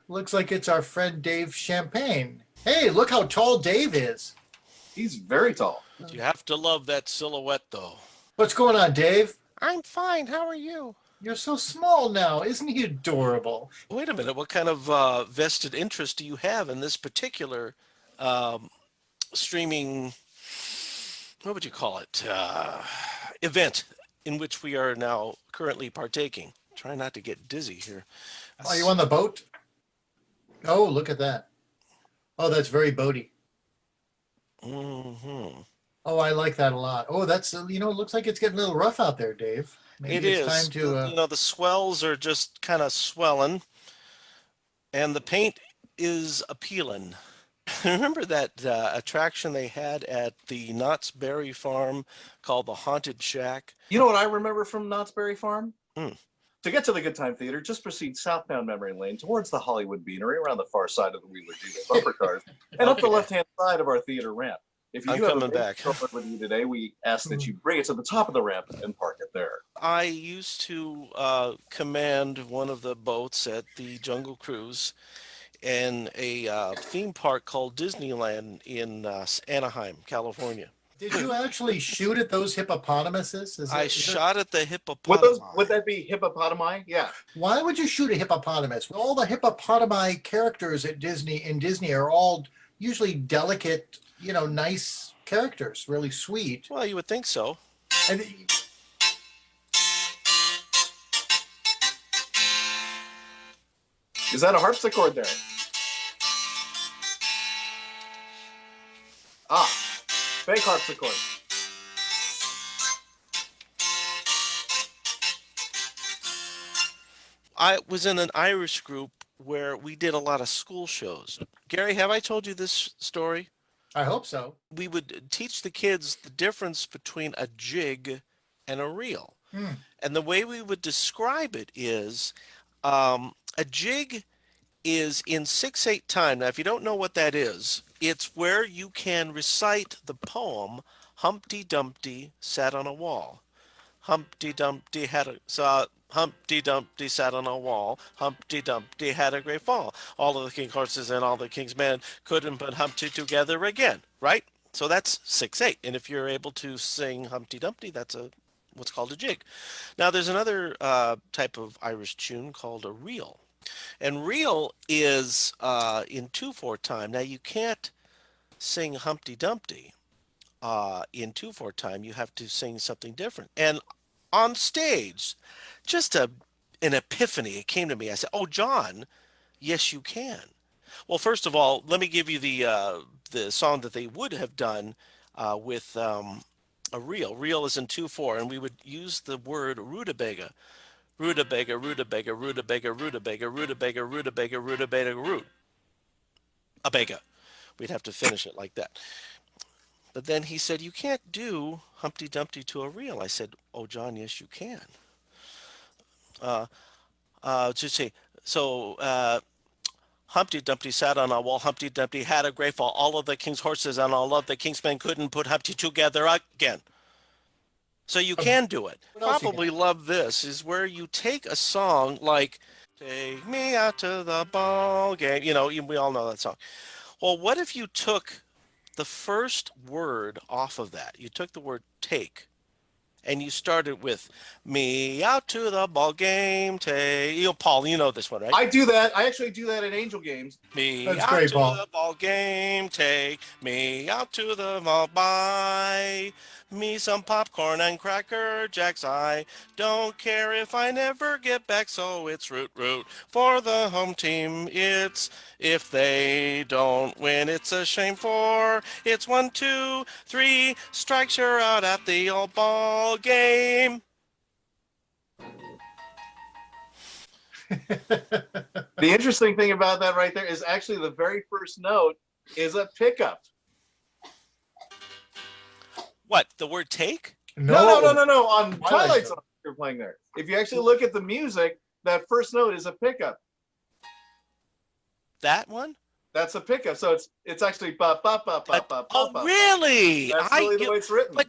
Looks like it's our friend Dave Champagne. Hey, look how tall Dave is. He's very tall. You have to love that silhouette, though. What's going on, Dave? I'm fine. How are you? You're so small now. Isn't he adorable? Wait a minute. What kind of vested interest do you have in this particular um, streaming, what would you call it, event in which we are now currently partaking? Try not to get dizzy here. Are you on the boat? Oh, look at that. Oh, that's very boaty. Mm-hmm. Oh, I like that a lot. Oh, it looks like it's getting a little rough out there, Dave. It Maybe it's time is. to, The swells are just kind of swelling, and the paint is appealing. Remember that attraction they had at the Knott's Berry Farm called the Haunted Shack? You know what I remember from Knott's Berry Farm? Hmm. To get to the Good Time Theater, just proceed southbound memory lane towards the Hollywood Beanery around the far side of the Wheeler Dealer bumper cars and up the Okay. left-hand side of our theater ramp. If you I'm do have a coming back. vehicle with you today, we ask that you bring it to the top of the ramp and park it there. I used to command one of the boats at the Jungle Cruise in a theme park called Disneyland in Anaheim, California. did you actually shoot at those hippopotamuses? I shot at the Would hippopotami. that be hippopotami? Yeah. Why would you shoot a hippopotamus? All the hippopotami characters at Disney are all usually delicate, nice characters, really sweet. Well, you would think so. And Is that a harpsichord there? Ah, fake harpsichord. I was in an Irish group where we did a lot of school shows. Gary, have I told you this story? I hope so. We would teach the kids the difference between a jig and a reel. Hmm. And the way we would describe it is a jig is in 6/8 time. Now, if you don't know what that is, it's where you can recite the poem Humpty Dumpty sat on a wall. Humpty Dumpty had a Humpty Dumpty sat on a wall. Humpty Dumpty had a great fall. All of the king's horses and all the king's men couldn't put Humpty together again. Right? So that's 6/8. And if you're able to sing Humpty Dumpty, that's what's called a jig. Now there's another type of Irish tune called a reel. And reel is in 2/4 time. Now you can't sing Humpty Dumpty in 2/4 time. You have to sing something different. And on stage, just an epiphany. It came to me. I said, "Oh, John, yes, you can." Well, first of all, let me give you the song that they would have done with a reel. Reel is in 2/4, and we would use the word rutabaga. Rutabaga, rutabaga, rutabaga, rutabaga, rutabaga, rutabaga, rutabaga, root. A bega. We'd have to finish it like that. But then he said, "You can't do Humpty Dumpty to a reel." I said, "Oh, John, yes, you can." Uh, just say, so Humpty Dumpty sat on a wall. Humpty Dumpty had a great fall. All of the king's horses and all of the king's men couldn't put Humpty together again. So you can do it. What else you Probably love this is where you take a song like "Take Me Out to the Ball Game." We all know that song. Well, what if you took the first word off of that? You took the word take and you started with "Me out to the ball game, take." Paul, you know this one, right? I do that. I actually do that at Angel Games. Me That's out great, to Paul. the ball game, take me out to the mall, buy me some popcorn and cracker jacks. I don't care if I never get back, so it's root root for the home team. It's if they don't win, it's a shame for it's 1, 2, 3 strikes, you're out at the old ball game. The interesting thing about that right there is actually the very first note is a pickup. What, the word take? No. On Twilight Twilight Zone. Zone, you're playing there. If you actually look at the music, that first note is a pickup. That one? That's a pickup. So it's actually ba ba ba ba ba ba. Oh, ba. really? That's really the way it's written. But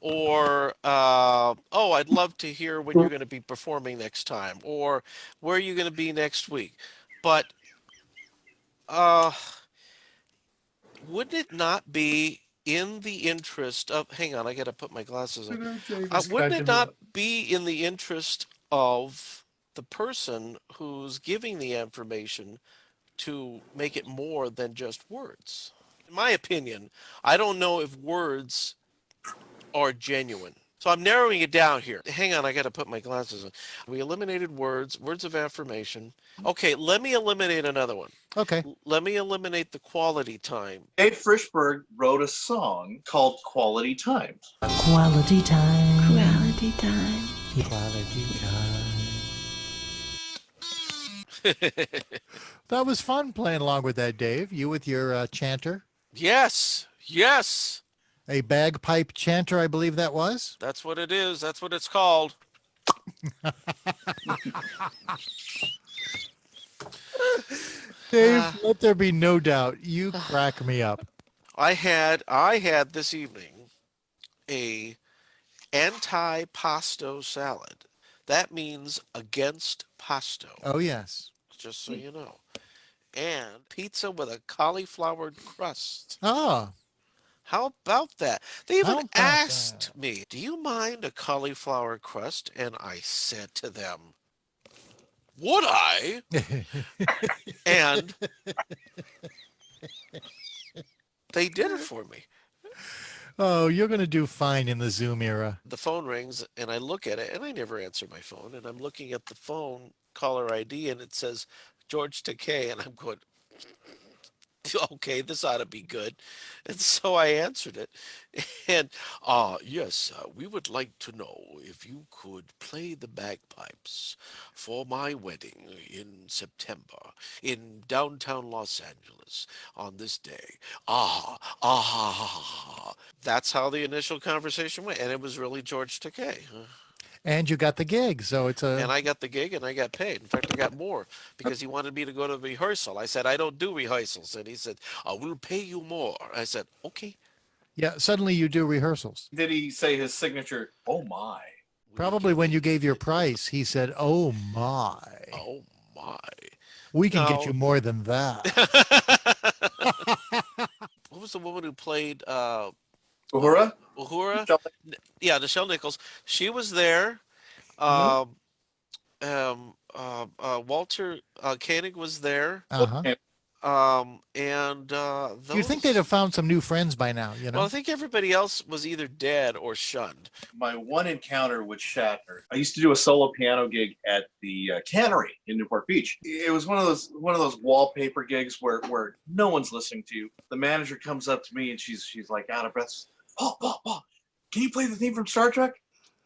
or oh, I'd love to hear when you're going to be performing next time, or where are you going to be next week. But uh, wouldn't it not be in the interest of, hang on, I got to put my glasses I on. know Dave is Wouldn't cracking it me not up. be in the interest of the person who's giving the information to make it more than just words? In my opinion, I don't know if words are genuine. So I'm narrowing it down here. Hang on, I got to put my glasses on. We eliminated words, words of affirmation. Okay, let me eliminate another one. Okay. Let me eliminate the quality time. Dave Frischberg wrote a song called Quality Time. Quality time. Quality time. Quality time. That was fun playing along with that, Dave. You with your chanter, Yes, yes, a bagpipe chanter, I believe that was. that's what it is. That's what it's called. Dave, let there be no doubt, you crack me up. I had this evening a anti-pasto salad. That means against pasto, Oh, yes. just so you know. And pizza with a cauliflower crust. Ah, How about that? They how even about asked me, "Do you mind a cauliflower crust?" And I said to them, "Would I?" that? And they did it for me. Oh, you're going to do fine in the Zoom era. The phone rings and I look at it and I never answer my phone. And I'm looking at the phone caller ID and it says George Takei. And I'm going, okay, this ought to be good. And so I answered it. And yes, we would like to know if you could play the bagpipes for my wedding in September in downtown Los Angeles on this day. Ah, ah. That's how the initial conversation went. And it was really George Takei. And you got the gig, so it's And a I got the gig and I got paid. In fact, I got more because he wanted me to go to rehearsal. I said, I don't do rehearsals. And he said, I will pay you more. I said, okay. yeah. Suddenly you do rehearsals. Did he say his signature? Oh my. Probably when you gave your price, he said, "Oh my, Oh my. we can get No. you more than that." What was the woman who played Uhura? Uhura? Shall Yeah, Nichelle Nichols. She was there. Mhm. Um, Walter Koenig was there. Uh huh. And You'd think they'd those. have found some new friends by now, you Well, I know? think everybody else was either dead or shunned. My one encounter with Shatner. I used to do a solo piano gig at the Cannery in Newport Beach. It was one of those wallpaper gigs where no one's listening to you. The manager comes up to me and she's like out of breath. Paul, can you play the theme from Star Trek?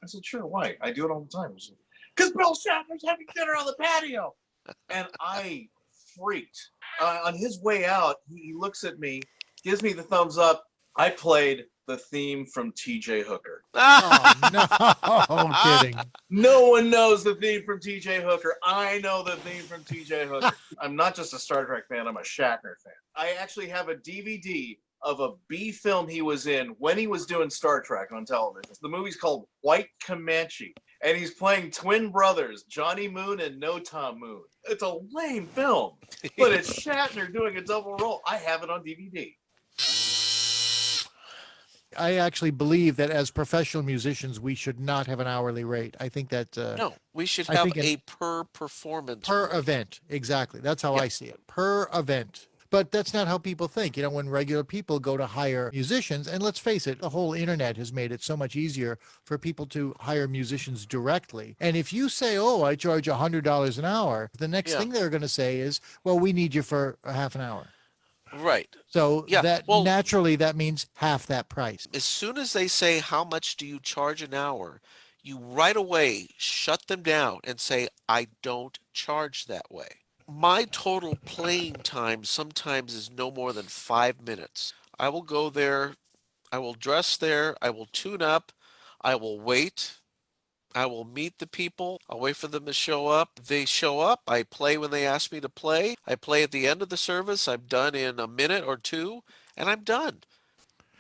I said, sure. Why? I do it all the time. Because Bill Shatner's having dinner on the patio, and I freaked. On his way out, he looks at me, gives me the thumbs up. I played the theme from T.J. Hooker. Oh no, kidding. No one knows the theme from T.J. Hooker. I know the theme from T.J. Hooker. I'm not just a Star Trek fan, I'm a Shatner fan. I actually have a DVD of a B film he was in when he was doing Star Trek on television. The movie's called White Comanche, and he's playing twin brothers, Johnny Moon and No Tom Moon. It's a lame film, but it's Shatner doing a double role. I have it on DVD. I actually believe that as professional musicians, we should not have an hourly rate. I think that No, we should I have think a per performance per rate. event. Exactly. That's how Yeah. I see it. Per event. But that's not how people think. You know, when regular people go to hire musicians, and let's face it, the whole internet has made it so much easier for people to hire musicians directly. And if you say, "Oh, I charge $100 an hour," the next Yeah. thing they're going to say is, "Well, we need you for a half an hour." Right. So Yeah. that Well, naturally that means half that price. as soon as they say, how much do you charge an hour? You right away shut them down and say, I don't charge that way. My total playing time sometimes is no more than 5 minutes. I will go there, I will dress there, I will tune up, I will wait, I will meet the people, I'll wait for them to show up. They show up, I play when they ask me to play. I play at the end of the service, I'm done in a minute or two, and I'm done.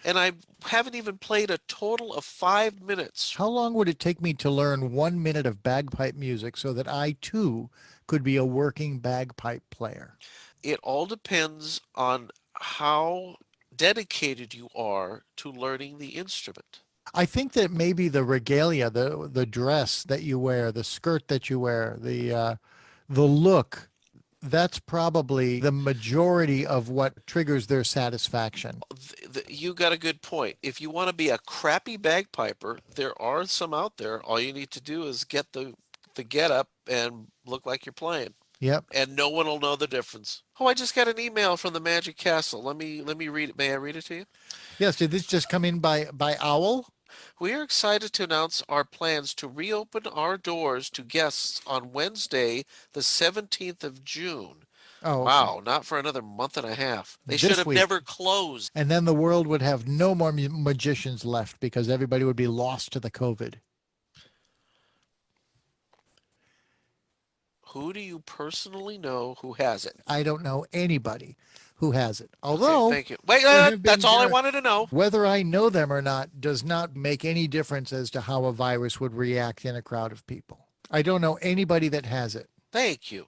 and I haven't even played a total of 5 minutes. How long would it take me to learn 1 minute of bagpipe music so that I too could be a working bagpipe player? It all depends on how dedicated you are to learning the instrument. I think that maybe the regalia, the dress that you wear, the skirt that you wear, the look, that's probably the majority of what triggers their satisfaction. You got a good point. If you want to be a crappy bagpiper, there are some out there. All you need to do is get the get up and look like you're playing, Yep. and no one will know the difference. Oh, I just got an email from the Magic Castle. Let me read it. May I read it to you? Yes. Did this just come in by owl? We are excited to announce our plans to reopen our doors to guests on Wednesday, the 17th of June. Oh, okay. Wow, not for another month and a half. They This should have week. never closed. And then the world would have no more magicians left because everybody would be lost to the COVID. Who do you personally know who has it? I don't know anybody who has it. Okay, Although thank you. Wait, there have that's been all I wanted to know. whether I know them or not does not make any difference as to how a virus would react in a crowd of people. I don't know anybody that has it. Thank you.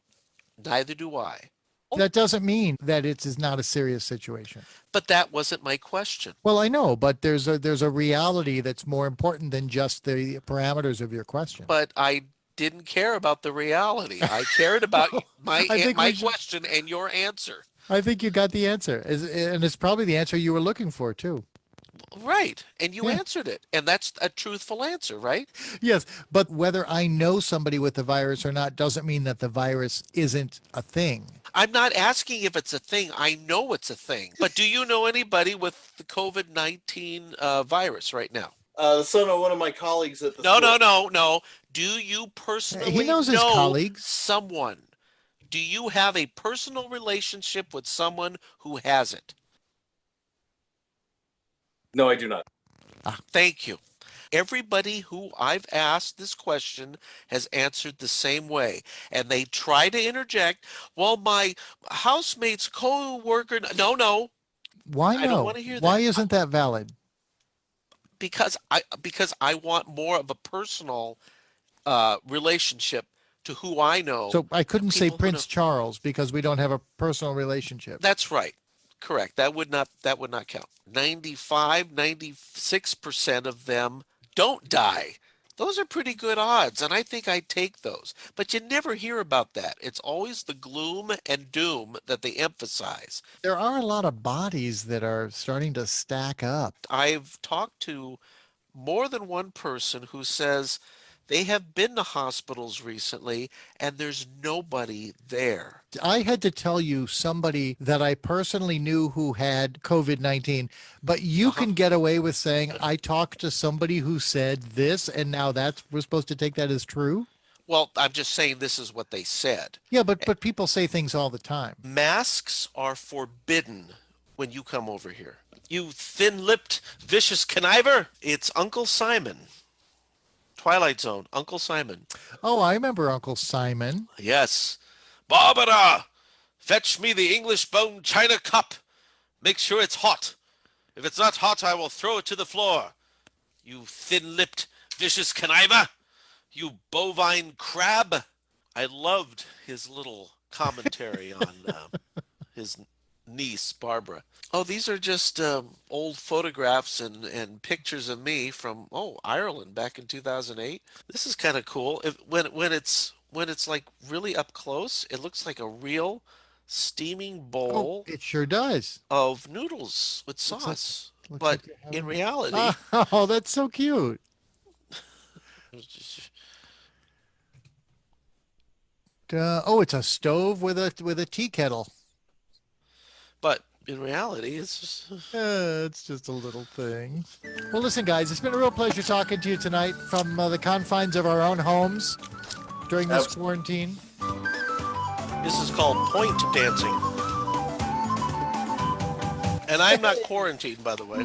Neither do I. That doesn't mean that it is not a serious situation. But that wasn't my question. Well, I know, but there's a reality that's more important than just the parameters of your question. But I didn't care about the reality. I cared about my I think my we should- question and your answer. I think you got the answer, and it's probably the answer you were looking for too. Right. And you Yeah. answered it. And that's a truthful answer, right? Yes, but whether I know somebody with the virus or not doesn't mean that the virus isn't a thing. I'm not asking if it's a thing. I know it's a thing. But do you know anybody with the COVID-19 virus right now? The son of one of my colleagues at the No. Do you personally knows his know colleagues. someone? Do you have a personal relationship with someone who has it? No, I do not. Thank you. Everybody who I've asked this question has answered the same way. And they try to interject, well, my housemate's co-worker, no, Why I don't no? wanna hear Why that. isn't that valid? because I want more of a personal relationship to who I know. So I couldn't say people who Prince know. Charles because we don't have a personal relationship. That's right. Correct. That would not count. 96% of them don't die. Those are pretty good odds, and I think I'd take those. But you never hear about that. It's always the gloom and doom that they emphasize. There are a lot of bodies that are starting to stack up. I've talked to more than one person who says they have been to hospitals recently and there's nobody there. I had to tell you somebody that I personally knew who had COVID-19, but you can get away with saying, I talked to somebody who said this, and now we're supposed to take that as true? Well, I'm just saying this is what they said. Yeah, but people say things all the time. Masks are forbidden when you come over here. You thin-lipped, vicious conniver. It's Uncle Simon. Twilight Zone, Uncle Simon. Oh, I remember Uncle Simon. Yes. Barbara, fetch me the English bone china cup. Make sure it's hot. If it's not hot, I will throw it to the floor. You thin-lipped, vicious conniver. You bovine crab. I loved his little commentary on his niece, Barbara. Oh, these are just old photographs and pictures of me from Ireland back in 2008. This is kind of cool. When it's like really up close, it looks like a real steaming Oh, bowl it sure does. of noodles with like- sauce. looks But like you're in having- reality, Oh, that's so cute. It's a stove with a tea kettle. but in reality, it's just It's just a little thing. Well, listen, guys, it's been a real pleasure talking to you tonight from the confines of our own homes during this quarantine. this is called point dancing. And I'm not quarantined, by the way.